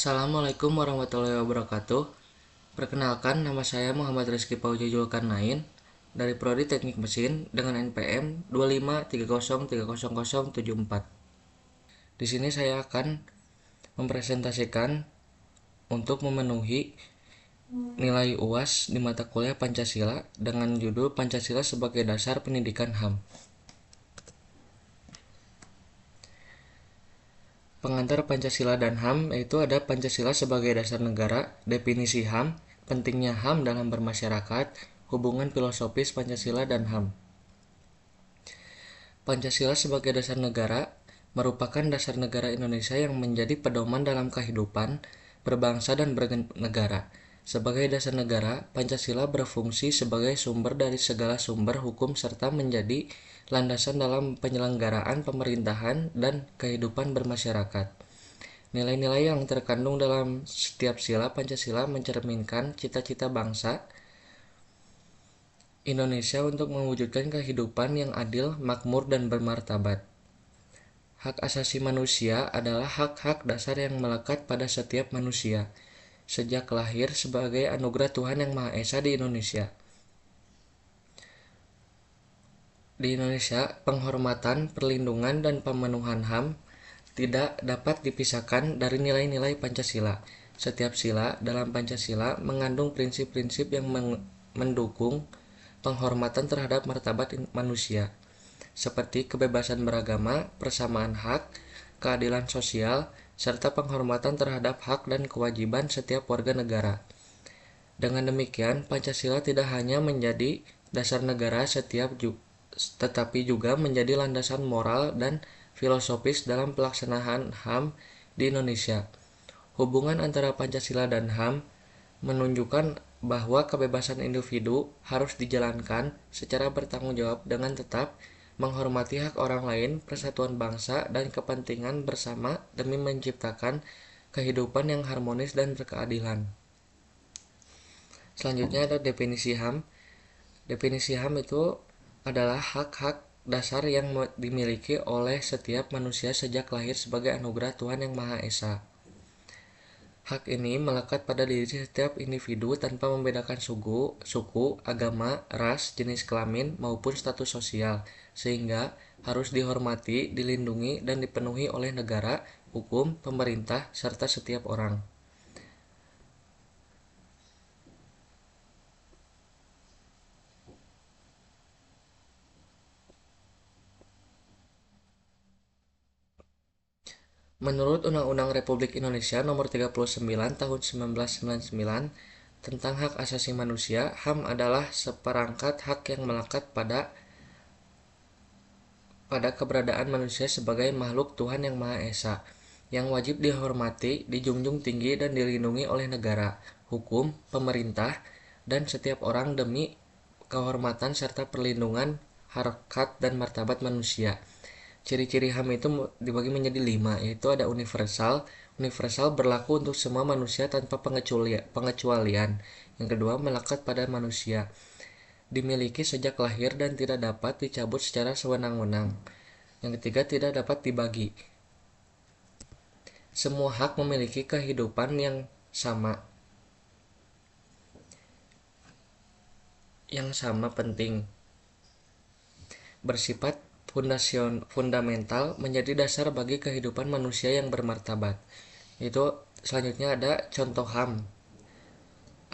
Assalamualaikum warahmatullahi wabarakatuh. Perkenalkan, nama saya Muhammad Rizky Pauji Julkarnain dari Prodi Teknik Mesin dengan NPM 253030074. Di sini saya akan mempresentasikan untuk memenuhi nilai UAS di mata kuliah Pancasila dengan judul Pancasila sebagai Dasar Pendidikan HAM. Pengantar Pancasila dan HAM yaitu ada Pancasila sebagai dasar negara, definisi HAM, pentingnya HAM dalam bermasyarakat, hubungan filosofis Pancasila dan HAM. Pancasila sebagai dasar negara merupakan dasar negara Indonesia yang menjadi pedoman dalam kehidupan berbangsa dan bernegara. Sebagai dasar negara, Pancasila berfungsi sebagai sumber dari segala sumber hukum serta menjadi landasan dalam penyelenggaraan pemerintahan dan kehidupan bermasyarakat. Nilai-nilai yang terkandung dalam setiap sila Pancasila mencerminkan cita-cita bangsa Indonesia untuk mewujudkan kehidupan yang adil, makmur, dan bermartabat. Hak asasi manusia adalah hak-hak dasar yang melekat pada setiap manusia, sejak lahir sebagai anugerah Tuhan Yang Maha Esa di Indonesia. Di Indonesia, penghormatan, perlindungan, dan pemenuhan HAM tidak dapat dipisahkan dari nilai-nilai Pancasila. Setiap sila dalam Pancasila mengandung prinsip-prinsip yang mendukung penghormatan terhadap martabat manusia, seperti kebebasan beragama, persamaan hak, keadilan sosial, serta penghormatan terhadap hak dan kewajiban setiap warga negara. Dengan demikian, Pancasila tidak hanya menjadi dasar negara tetapi juga menjadi landasan moral dan filosofis dalam pelaksanaan HAM di Indonesia. Hubungan antara Pancasila dan HAM menunjukkan bahwa kebebasan individu harus dijalankan secara bertanggung jawab dengan tetap menghormati hak orang lain, persatuan bangsa, dan kepentingan bersama demi menciptakan kehidupan yang harmonis dan berkeadilan. Selanjutnya ada definisi HAM. Definisi HAM itu adalah hak-hak dasar yang dimiliki oleh setiap manusia sejak lahir sebagai anugerah Tuhan Yang Maha Esa. Hak ini melekat pada diri setiap individu tanpa membedakan suku, agama, ras, jenis kelamin, maupun status sosial, sehingga harus dihormati, dilindungi, dan dipenuhi oleh negara, hukum, pemerintah, serta setiap orang. Menurut Undang-Undang Republik Indonesia Nomor 39 Tahun 1999 tentang Hak Asasi Manusia, HAM adalah seperangkat hak yang melekat pada keberadaan manusia sebagai makhluk Tuhan Yang Maha Esa, yang wajib dihormati, dijunjung tinggi, dan dilindungi oleh negara, hukum, pemerintah, dan setiap orang demi kehormatan serta perlindungan harkat dan martabat manusia. Ciri-ciri HAM itu dibagi menjadi 5, yaitu ada universal. Universal berlaku untuk semua manusia tanpa pengecualian. Yang kedua, melekat pada manusia, dimiliki sejak lahir dan tidak dapat dicabut secara sewenang-wenang. Yang ketiga, tidak dapat dibagi. Semua hak memiliki kehidupan yang sama penting, bersifat fundamental, menjadi dasar bagi kehidupan manusia yang bermartabat. Itu selanjutnya ada contoh HAM.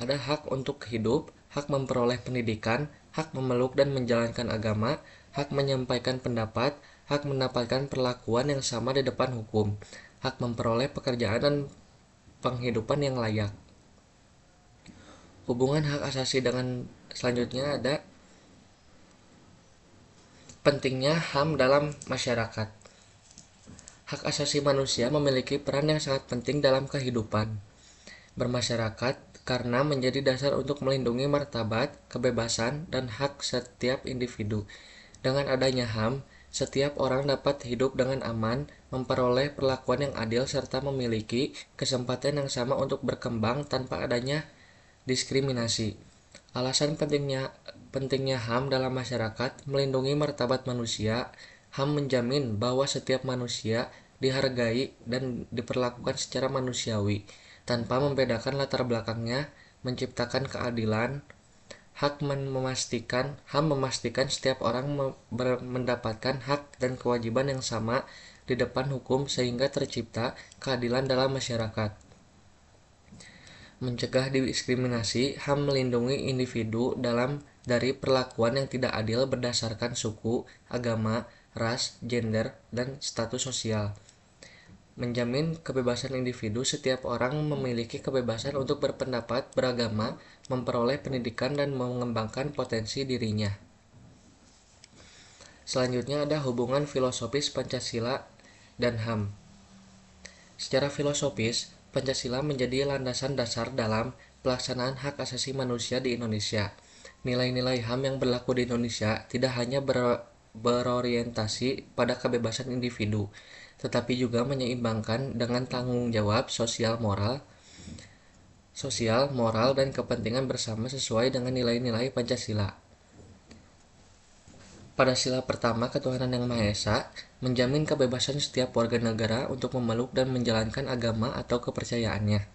Ada hak untuk hidup, hak memperoleh pendidikan, hak memeluk dan menjalankan agama, hak menyampaikan pendapat, hak mendapatkan perlakuan yang sama di depan hukum, hak memperoleh pekerjaan dan penghidupan yang layak. Hubungan hak asasi dengan selanjutnya ada pentingnya HAM dalam masyarakat. Hak asasi manusia memiliki peran yang sangat penting dalam kehidupan bermasyarakat karena menjadi dasar untuk melindungi martabat, kebebasan, dan hak setiap individu. Dengan adanya HAM, setiap orang dapat hidup dengan aman, memperoleh perlakuan yang adil, serta memiliki kesempatan yang sama untuk berkembang tanpa adanya diskriminasi. Alasan pentingnya HAM dalam masyarakat melindungi martabat manusia. HAM menjamin bahwa setiap manusia dihargai, dan diperlakukan secara manusiawi, tanpa membedakan latar belakangnya, menciptakan keadilan. HAM memastikan setiap orang mendapatkan hak dan kewajiban yang sama di depan hukum sehingga tercipta keadilan dalam masyarakat. Mencegah diskriminasi, HAM melindungi individu dari perlakuan yang tidak adil berdasarkan suku, agama, ras, gender, dan status sosial. Menjamin kebebasan individu, setiap orang memiliki kebebasan untuk berpendapat, beragama, memperoleh pendidikan, dan mengembangkan potensi dirinya. Selanjutnya ada hubungan filosofis Pancasila dan HAM. Secara filosofis, Pancasila menjadi landasan dasar dalam pelaksanaan hak asasi manusia di Indonesia. Nilai-nilai HAM yang berlaku di Indonesia tidak hanya berorientasi pada kebebasan individu, tetapi juga menyeimbangkan dengan tanggung jawab sosial, moral, dan kepentingan bersama sesuai dengan nilai-nilai Pancasila. Pada sila pertama, ketuhanan yang Maha Esa menjamin kebebasan setiap warga negara untuk memeluk dan menjalankan agama atau kepercayaannya,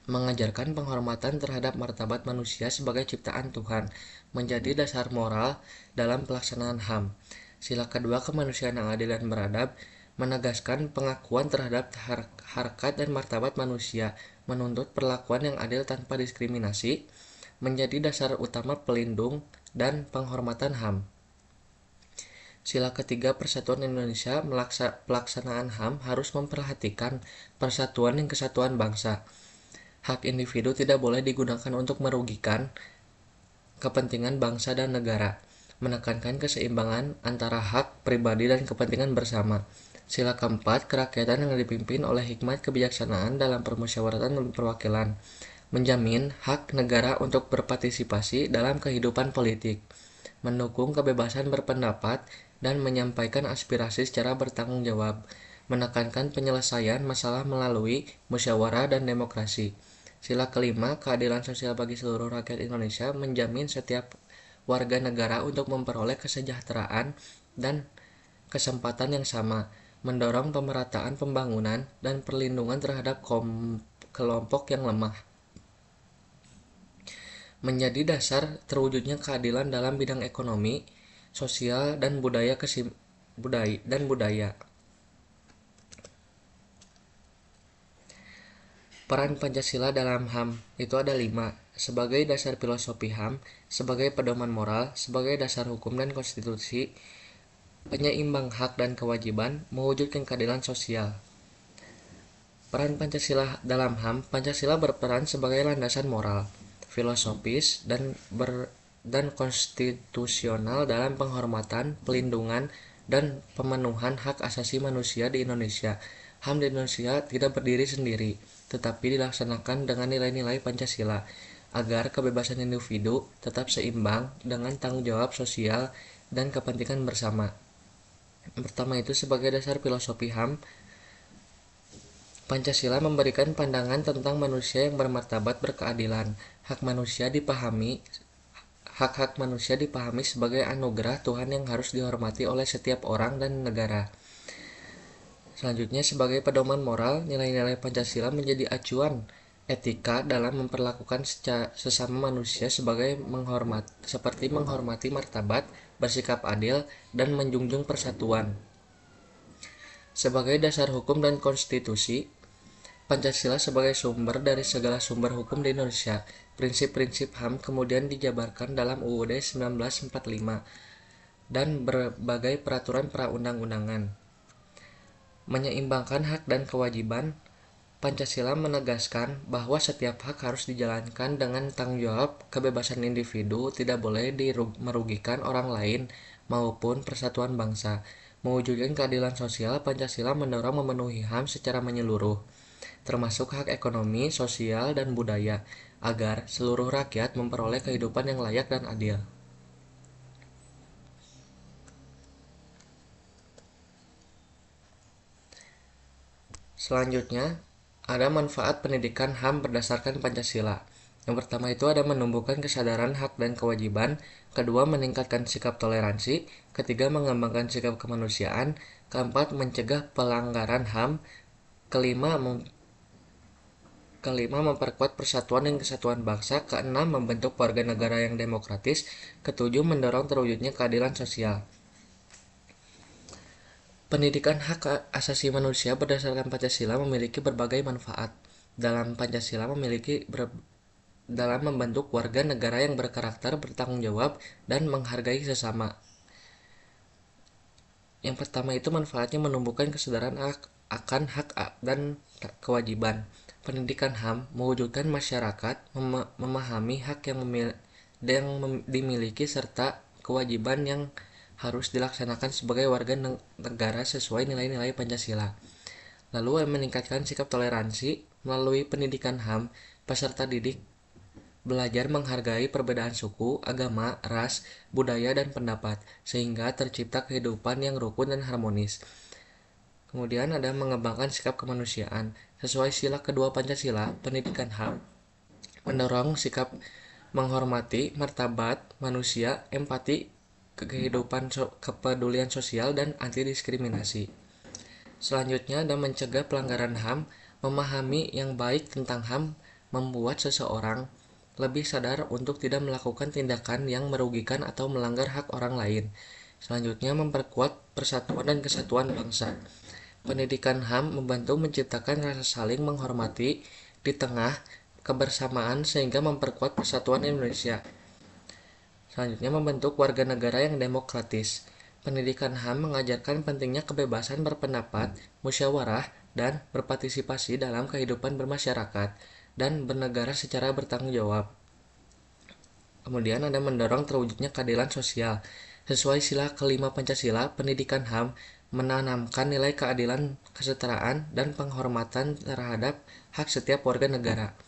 mengajarkan penghormatan terhadap martabat manusia sebagai ciptaan Tuhan, menjadi dasar moral dalam pelaksanaan HAM. Sila kedua, kemanusiaan yang adil dan beradab, menegaskan pengakuan terhadap harkat dan martabat manusia, menuntut perlakuan yang adil tanpa diskriminasi, menjadi dasar utama pelindung dan penghormatan HAM. Sila ketiga, Persatuan Indonesia, pelaksanaan HAM harus memperhatikan persatuan dan kesatuan bangsa. Hak individu tidak boleh digunakan untuk merugikan kepentingan bangsa dan negara, menekankan keseimbangan antara hak pribadi dan kepentingan bersama. Sila keempat, kerakyatan yang dipimpin oleh hikmat kebijaksanaan dalam permusyawaratan dan perwakilan, menjamin hak negara untuk berpartisipasi dalam kehidupan politik, mendukung kebebasan berpendapat dan menyampaikan aspirasi secara bertanggung jawab, menekankan penyelesaian masalah melalui musyawarah dan demokrasi. Sila kelima, keadilan sosial bagi seluruh rakyat Indonesia, menjamin setiap warga negara untuk memperoleh kesejahteraan dan kesempatan yang sama, mendorong pemerataan pembangunan dan perlindungan terhadap kelompok yang lemah. Menjadi dasar terwujudnya keadilan dalam bidang ekonomi, sosial, dan budaya. Peran Pancasila dalam HAM itu ada 5, sebagai dasar filosofi HAM, sebagai pedoman moral, sebagai dasar hukum dan konstitusi, penyeimbang hak dan kewajiban, mewujudkan keadilan sosial. Peran Pancasila dalam HAM, Pancasila berperan sebagai landasan moral, filosofis, dan konstitusional dalam penghormatan, pelindungan, dan pemenuhan hak asasi manusia di Indonesia. HAM di Indonesia tidak berdiri sendiri, tetapi dilaksanakan dengan nilai-nilai Pancasila, agar kebebasan individu tetap seimbang dengan tanggung jawab sosial dan kepentingan bersama. Pertama itu, sebagai dasar filosofi HAM, Pancasila memberikan pandangan tentang manusia yang bermartabat berkeadilan. Hak-hak manusia dipahami sebagai anugerah Tuhan yang harus dihormati oleh setiap orang dan negara. Selanjutnya, sebagai pedoman moral, nilai-nilai Pancasila menjadi acuan etika dalam memperlakukan sesama manusia seperti menghormati martabat, bersikap adil, dan menjunjung persatuan. Sebagai dasar hukum dan konstitusi, Pancasila sebagai sumber dari segala sumber hukum di Indonesia. Prinsip-prinsip HAM kemudian dijabarkan dalam UUD 1945 dan berbagai peraturan perundang-undangan. Menyeimbangkan hak dan kewajiban, Pancasila menegaskan bahwa setiap hak harus dijalankan dengan tanggung jawab, kebebasan individu tidak boleh merugikan orang lain maupun persatuan bangsa. Mewujudkan keadilan sosial, Pancasila mendorong memenuhi HAM secara menyeluruh, termasuk hak ekonomi, sosial, dan budaya, agar seluruh rakyat memperoleh kehidupan yang layak dan adil. Selanjutnya, ada manfaat pendidikan HAM berdasarkan Pancasila. Yang pertama itu ada menumbuhkan kesadaran hak dan kewajiban, kedua meningkatkan sikap toleransi, ketiga mengembangkan sikap kemanusiaan, keempat mencegah pelanggaran HAM, kelima memperkuat persatuan dan kesatuan bangsa, keenam membentuk warga negara yang demokratis, ketujuh mendorong terwujudnya keadilan sosial. Pendidikan hak asasi manusia berdasarkan Pancasila memiliki berbagai manfaat. Dalam membentuk warga negara yang berkarakter, bertanggung jawab, dan menghargai sesama. Yang pertama itu manfaatnya menumbuhkan kesadaran akan hak dan kewajiban. Pendidikan HAM mewujudkan masyarakat memahami hak yang dimiliki serta kewajiban yang harus dilaksanakan sebagai warga negara sesuai nilai-nilai Pancasila. Lalu meningkatkan sikap toleransi melalui pendidikan HAM, peserta didik belajar menghargai perbedaan suku, agama, ras, budaya, dan pendapat, sehingga tercipta kehidupan yang rukun dan harmonis. Kemudian ada mengembangkan sikap kemanusiaan. Sesuai sila kedua Pancasila, pendidikan HAM mendorong sikap menghormati martabat manusia, empati, kepedulian sosial, dan anti diskriminasi. Selanjutnya ada mencegah pelanggaran HAM. Memahami yang baik tentang HAM membuat seseorang lebih sadar untuk tidak melakukan tindakan yang merugikan atau melanggar hak orang lain. Selanjutnya memperkuat persatuan dan kesatuan bangsa. Pendidikan HAM membantu menciptakan rasa saling menghormati di tengah kebersamaan sehingga memperkuat persatuan Indonesia. Selanjutnya membentuk warga negara yang demokratis. Pendidikan HAM mengajarkan pentingnya kebebasan berpendapat, musyawarah, dan berpartisipasi dalam kehidupan bermasyarakat dan bernegara secara bertanggung jawab. Kemudian ada mendorong terwujudnya keadilan sosial. Sesuai sila kelima Pancasila, pendidikan HAM menanamkan nilai keadilan, kesetaraan, dan penghormatan terhadap hak setiap warga negara.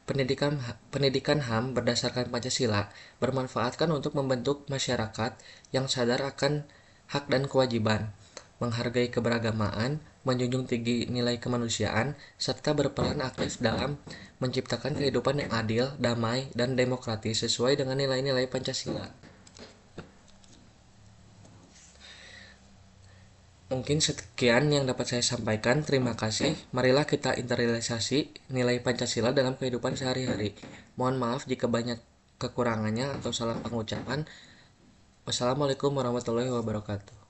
Pendidikan HAM berdasarkan Pancasila bermanfaatkan untuk membentuk masyarakat yang sadar akan hak dan kewajiban, menghargai keberagamaan, menjunjung tinggi nilai kemanusiaan, serta berperan aktif dalam menciptakan kehidupan yang adil, damai, dan demokratis sesuai dengan nilai-nilai Pancasila. Mungkin sekian yang dapat saya sampaikan. Terima kasih. Marilah kita internalisasi nilai Pancasila dalam kehidupan sehari-hari. Mohon maaf jika banyak kekurangannya atau salah pengucapan. Wassalamualaikum warahmatullahi wabarakatuh.